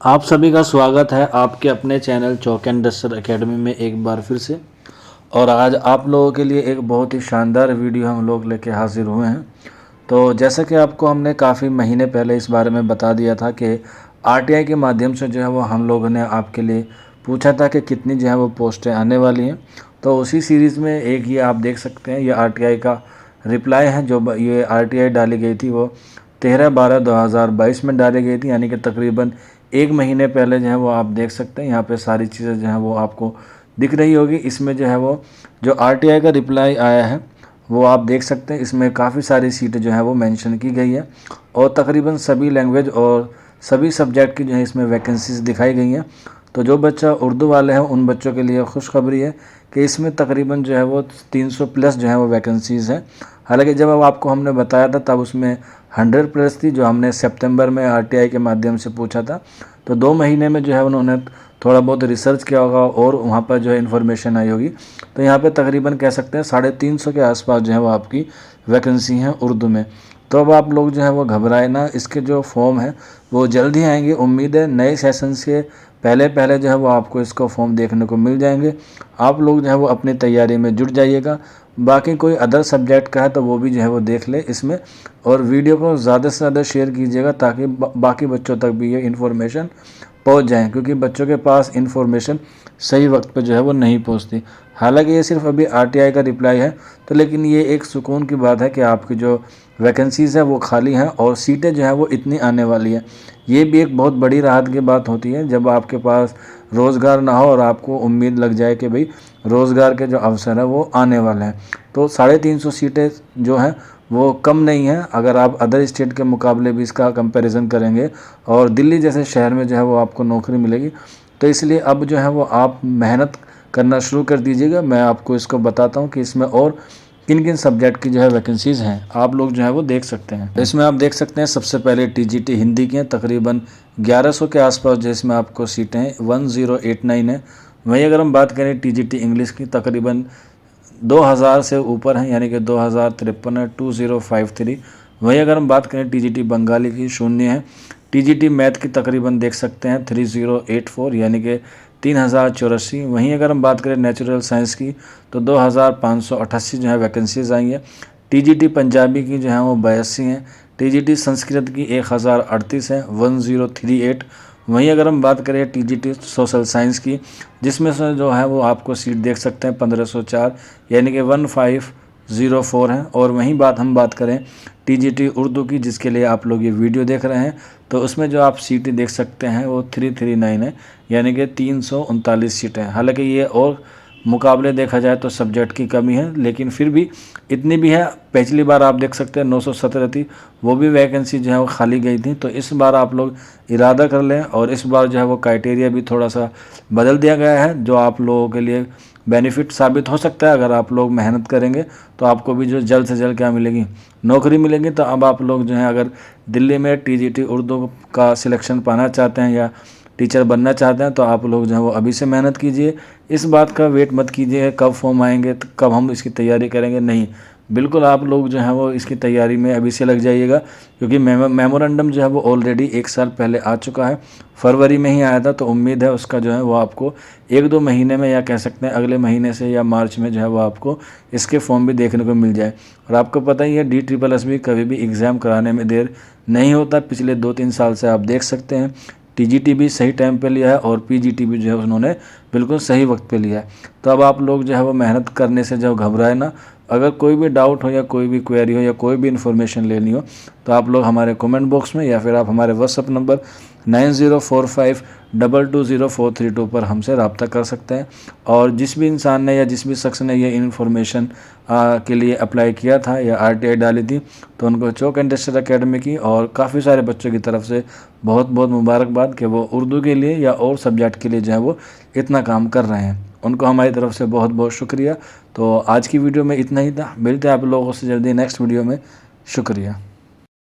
आप सभी का स्वागत है आपके अपने channel chalk and duster academy में एक बार फिर से। और आज आप लोगों के लिए एक बहुत ही शानदार वीडियो हम लोग लेके हाजिर हुए हैं। तो जैसा कि आपको हमने काफ़ी महीने पहले इस बारे में बता दिया था कि आरटीआई के माध्यम से जो है वो हम लोगों ने आपके लिए पूछा था कि कितनी जो है वो पोस्टें आने वाली हैं। तो उसी सीरीज़ में एक ये आप देख सकते हैं, ये आरटीआई का रिप्लाई है। जो ये आरटीआई डाली गई थी वो 13/12/2022 में डाली गई थी, यानी कि तकरीबन एक महीने पहले जो है वो आप देख सकते हैं। यहाँ पे सारी चीज़ें जो हैं वो आपको दिख रही होगी। इसमें जो है वो जो आरटीआई का रिप्लाई आया है वो आप देख सकते हैं। इसमें काफ़ी सारी सीटें जो हैं वो मेंशन की गई है और तकरीबन सभी लैंग्वेज और सभी सब्जेक्ट की जो है इसमें वैकेंसीज दिखाई गई हैं। तो जो बच्चा उर्दू वाले हैं उन बच्चों के लिए खुशखबरी है कि इसमें तकरीबन जो है वो 300 प्लस जो है वो वैकेंसीज़ हैं। हालांकि जब अब आपको हमने बताया था तब उसमें 100 प्लस थी, जो हमने सितंबर में आरटीआई के माध्यम से पूछा था। तो 2 महीने में जो है उन्होंने थोड़ा बहुत रिसर्च किया होगा और वहाँ पर जो है इन्फॉर्मेशन आई होगी। तो यहाँ पे तकरीबन कह सकते हैं 350 के आसपास जो है वो आपकी वैकेंसी हैं उर्दू में। तो अब आप लोग जो है वो घबराए ना, इसके जो फॉर्म है वो जल्द ही आएंगे। उम्मीद है नए सेशंस के पहले पहले जो है वो आपको इसको फॉर्म देखने को मिल जाएंगे। आप लोग जो है वो अपनी तैयारी में जुट जाइएगा। बाकी कोई अदर सब्जेक्ट का है तो वो भी जो है वो देख ले इसमें, और वीडियो को ज़्यादा से ज़्यादा शेयर कीजिएगा ताकि बाकी बच्चों तक भी ये इन्फॉर्मेशन पहुंच जाए, क्योंकि बच्चों के पास इन्फॉर्मेशन सही वक्त पे जो है वो नहीं पहुंचती। हालांकि ये सिर्फ अभी आरटीआई का रिप्लाई है, तो लेकिन ये एक सुकून की बात है कि आपकी जो वैकेंसीज़ है वो खाली हैं और सीटें जो हैं वो इतनी आने वाली हैं। ये भी एक बहुत बड़ी राहत की बात होती है जब आपके पास रोज़गार ना हो और आपको उम्मीद लग जाए कि भाई रोज़गार के जो अवसर है वो आने वाले हैं। तो 350 सीटें जो हैं वो कम नहीं है अगर आप अदर स्टेट के मुकाबले भी इसका कंपैरिजन करेंगे, और दिल्ली जैसे शहर में जो है वो आपको नौकरी मिलेगी। तो इसलिए अब जो है वो आप मेहनत करना शुरू कर दीजिएगा। मैं आपको इसको बताता हूँ कि इसमें और किन किन सब्जेक्ट की जो है वैकेंसीज़ हैं, आप लोग जो है वो देख सकते हैं। तो इसमें आप देख सकते हैं सबसे पहले टीजीटी हिंदी की हैं, तकरीबन 1100 के आसपास जिसमें आपको सीटें हैं, 1089 है। वहीं अगर हम बात करें टीजीटी इंग्लिश की, तकरीबन 2000 से ऊपर हैं, यानी कि 2053 है, 2053। वहीं अगर हम बात करें टीजीटी बंगाली की, 0 है। टीजीटी मैथ की तकरीबन देख सकते हैं 3084, यानी कि 3084। वहीं अगर हम बात करें नेचुरल साइंस की तो 2588 जो है वैकेंसीज आई हैं। टीजीटी पंजाबी की जो है वो 82 हैं। टीजीटी संस्कृत की 1038 है, 1038। वहीं अगर हम बात करें टीजीटी सोशल साइंस की, जिसमें से जो है वो आपको सीट देख सकते हैं 1504, यानी कि 1504 है। और वहीं हम बात करें टीजीटी उर्दू की, जिसके लिए आप लोग ये वीडियो देख रहे हैं, तो उसमें जो आप सीटें देख सकते हैं वो 339 है, यानी कि 339 सीटें। हालांकि ये और मुकाबले देखा जाए तो सब्जेक्ट की कमी है, लेकिन फिर भी इतनी भी है। पिछली बार आप देख सकते हैं 917 थी, वो भी वैकेंसी जो है वो खाली गई थी। तो इस बार आप लोग इरादा कर लें, और इस बार जो है वो क्राइटेरिया भी थोड़ा सा बदल दिया गया है, जो आप लोगों के लिए बेनिफिट साबित हो सकता है। अगर आप लोग मेहनत करेंगे तो आपको भी जो जल्द से जल्द क्या मिलेगी, नौकरी मिलेगी। तो अब आप लोग जो हैं अगर दिल्ली में टीजीटी उर्दू का सिलेक्शन पाना चाहते हैं या टीचर बनना चाहते हैं तो आप लोग जो है वो अभी से मेहनत कीजिए। इस बात का वेट मत कीजिए कब फॉर्म आएंगे तो कब हम इसकी तैयारी करेंगे, नहीं, बिल्कुल आप लोग जो है वो इसकी तैयारी में अभी से लग जाइएगा, क्योंकि मेमोरेंडम जो है वो ऑलरेडी 1 साल पहले आ चुका है, फरवरी में ही आया था। तो उम्मीद है उसका जो है वो आपको 1-2 महीने में, या कह सकते हैं अगले महीने से या मार्च में जो है वो आपको इसके फॉर्म भी देखने को मिल जाए। और आपको पता ही है DSSS भी कभी भी एग्ज़ाम कराने में देर नहीं होता। पिछले 2-3 साल से आप देख सकते हैं टीजीटी भी सही टाइम पे लिया है और पीजीटी भी जो है उन्होंने बिल्कुल सही वक्त पे लिया है। तो अब आप लोग जो है वो मेहनत करने से जो घबराए ना। अगर कोई भी डाउट हो या कोई भी क्वेरी हो या कोई भी इन्फॉर्मेशन लेनी हो तो आप लोग हमारे कमेंट बॉक्स में या फिर आप हमारे व्हाट्सअप नंबर 9045220432 पर हमसे रब्ता कर सकते हैं। और जिस भी इंसान ने या जिस भी शख्स ने ये इन्फॉर्मेशन के लिए अप्लाई किया था या आरटीआई डाली थी, तो उनको चौक एंड डस्टर एकेडमी की और काफ़ी सारे बच्चों की तरफ से बहुत बहुत मुबारकबाद कि वो उर्दू के लिए या और सब्जेक्ट के लिए जो है वो इतना काम कर रहे हैं। उनको हमारी तरफ से बहुत बहुत शुक्रिया। तो आज की वीडियो में इतना ही था, मिलते हैं आप लोगों से जल्दी नेक्स्ट वीडियो में। शुक्रिया।